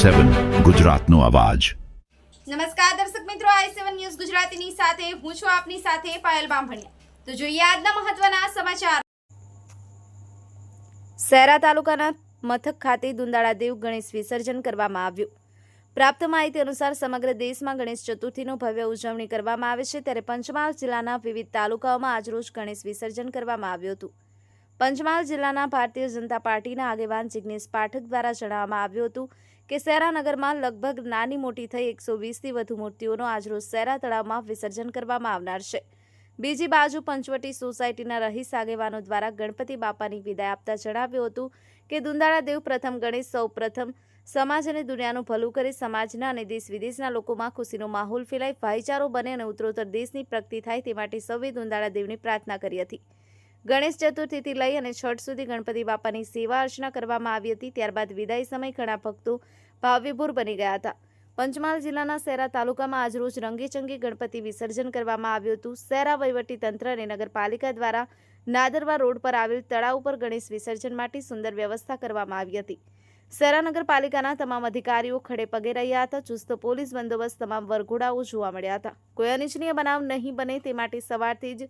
i7 ગુજરાતનો અવાજ। નમસ્કાર દર્શક મિત્રો, i7 ન્યૂઝ ગુજરાતીની સાથે હું છું આપની સાથે પાયલ બામભણિયા। તો જોઈએ આજના મહત્વના સમાચાર। શહેરા તાલુકાના મથક ખાતે દુંદાળા દેવ ગણેશ વિસર્જન કરવામાં આવ્યું। પ્રાપ્ત માહિતી અનુસાર સમગ્ર દેશમાં ગણેશ ચતુર્થીનો ભવ્ય ઉજવણી કરવામાં આવે છે, ત્યારે પંચમહાલ જિલ્લાના વિવિધ તાલુકાઓમાં આજરોજ ગણેશ વિસર્જન કરવામાં આવ્યું હતું। પંચમહાલ જિલ્લાના ભારતીય જનતા પાર્ટીના આગેવાન જિગ્નેશ પાઠક દ્વારા જણાવવામાં આવ્યું હતું કે શહેરા નગરમાં લગભગ નાની મોટી થઈ 120થી વધુ મૂર્તિઓનો આજરોજ શહેરા તળાવમાં વિસર્જન કરવામાં આવનાર છે। બીજી બાજુ પંચવટી સોસાયટીના રહીશ આગેવાનો દ્વારા ગણપતિ બાપાની વિદાય આપતા જણાવ્યું હતું કે દુંદાળા દેવ પ્રથમ ગણેશ સૌ પ્રથમ સમાજ અને દુનિયાનું ભલું કરી સમાજના અને દેશ વિદેશના લોકોમાં ખુશીનો માહોલ ફેલાય, ભાઈચારો બને અને ઉત્તરોત્તર દેશની પ્રગતિ થાય તે માટે સૌએ દુંદાળા દેવની પ્રાર્થના કરી હતી। ગણેશ ચતુર્થીથી લઈ અને છઠ સુધી ગણપતિ બાપાની સેવા અર્ચના કરવામાં આવી હતી। ત્યારબાદ વિદાય સમય ઘણા ભક્તો ભાવવિભોર બની ગયા હતા। પંચમહાલ જિલ્લાના શહેરા તાલુકામાં આજરોજ રંગેચંગે ગણપતિ વિસર્જન કરવામાં આવ્યું હતું। શહેરા વહીવટી તંત્ર અને નગરપાલિકા દ્વારા નાદરવા રોડ પર આવેલ તળાવ પર ગણેશ વિસર્જન માટે સુંદર વ્યવસ્થા કરવામાં આવી હતી। શહેરા નગરપાલિકાના તમામ અધિકારીઓ ખડે પગે રહ્યા હતા। ચુસ્ત પોલીસ બંદોબસ્ત તમામ વરઘોડાઓ જોવા મળ્યા હતા। કોઈ અનિચ્છનીય બનાવ નહીં બને તે માટે સવારથી જ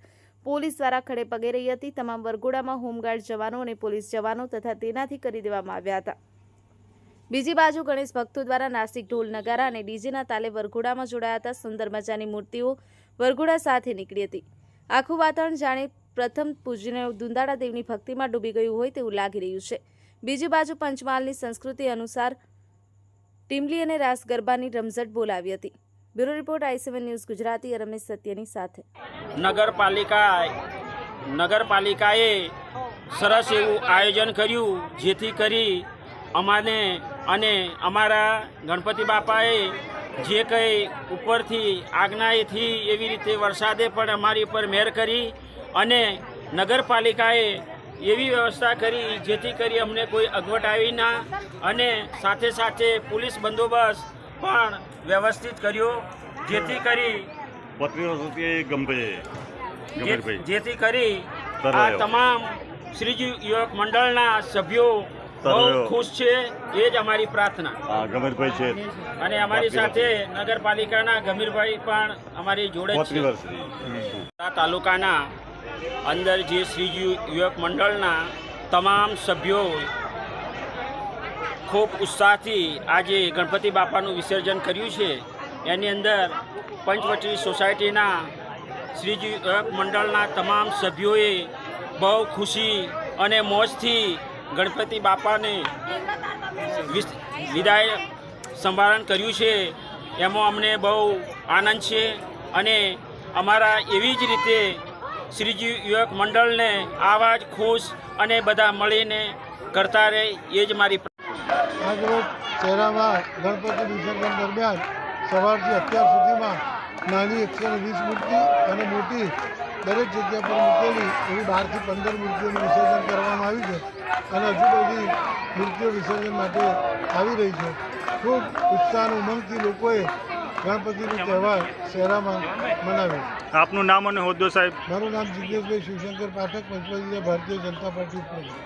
પોલીસ દ્વારા ખડે પગે રહી હતી। તમામ વરઘોડામાં હોમગાર્ડ જવાનો અને પોલીસ જવાનો તથા તૈનાતી કરી દેવામાં આવ્યા હતા। બીજી બાજુ ગણેશ ભક્તો દ્વારા નાસિક ઢોલ નગારા અને ડીજેના તાલે વરઘોડામાં જોડાયા હતા। સુંદર મજાની મૂર્તિઓ વરઘોડા સાથે નીકળી હતી। આખું વાતાવરણ જાણે પ્રથમ પૂજ્ય દુંદાળા દેવની ભક્તિમાં ડૂબી ગયું હોય તેવું લાગી રહ્યું છે। બીજી બાજુ પંચમહાલની સંસ્કૃતિ અનુસાર ટીમલી અને રાસ ગરબાની રમઝટ બોલાવી હતી। Bureau report i7 news Gujarati Ramesh સત્યની સાથે। નગરપાલિકાએ સરસ એવું આયોજન કર્યું, જેથી કરી અમાને અને અમારા ગણપતિ બાપાએ જે કંઈ ઉપરથી આજ્ઞાએથી એવી રીતે વરસાદે પણ અમારી ઉપર મહેર કરી અને નગરપાલિકાએ એવી વ્યવસ્થા કરી જેથી કરી અમને કોઈ અગવડ આવી ના, અને સાથે સાથે પોલીસ બંદોબસ્ત પણ વ્યવસ્થિત કર્યો, જેથી કરી આ તમામ શ્રીજી યુવક મંડળના સભ્યો બહુ ખુશ છે। એ જ અમારી પ્રાર્થના। ગમીરભાઈ છે અને અમારી સાથે નગરપાલિકાના ગમીરભાઈ પણ અમારી જોડે છે। આ તાલુકાના અંદર જે શ્રીજી યુવક મંડળના તમામ સભ્યો ખૂબ ઉત્સાહથી આજે ગણપતિ બાપાનું વિસર્જન કર્યું છે। એની અંદર પંચવટી સોસાયટીના શ્રીજી યુવક મંડળના તમામ સભ્યોએ બહુ ખુશી અને મોજથી ગણપતિ બાપાને વિદાય સંભારણ કર્યું છે। એમાં અમને બહુ આનંદ છે અને અમારા એવી જ રીતે શ્રીજી યુવક મંડળને આવા જ ખુશ અને બધા મળીને કરતા રહે, એ જ મારી આજરોજ શહેરામાં ગણપતિ વિસર્જન દરમિયાન સવારથી અત્યાર સુધીમાં નાની 120 મૂર્તિ અને મોટી દરેક જગ્યા પર મૂકેલી એવી 12થી 15 મૂર્તિઓનું વિસર્જન કરવામાં આવ્યું છે અને હજુ બધી મૂર્તિઓ વિસર્જન માટે આવી રહી છે। ખૂબ ઉત્સાહ અને ઉમંગથી લોકોએ ગણપતિનો તહેવાર શહેરામાં મનાવ્યો। આપનું નામ અને હોદ્દો સાહેબ? મારું નામ જિગ્નેશભાઈ શિવશંકર પાઠક, પંચમહાલ જિલ્લા ભારતીય જનતા પાર્ટી ઉપપ્રમુખ।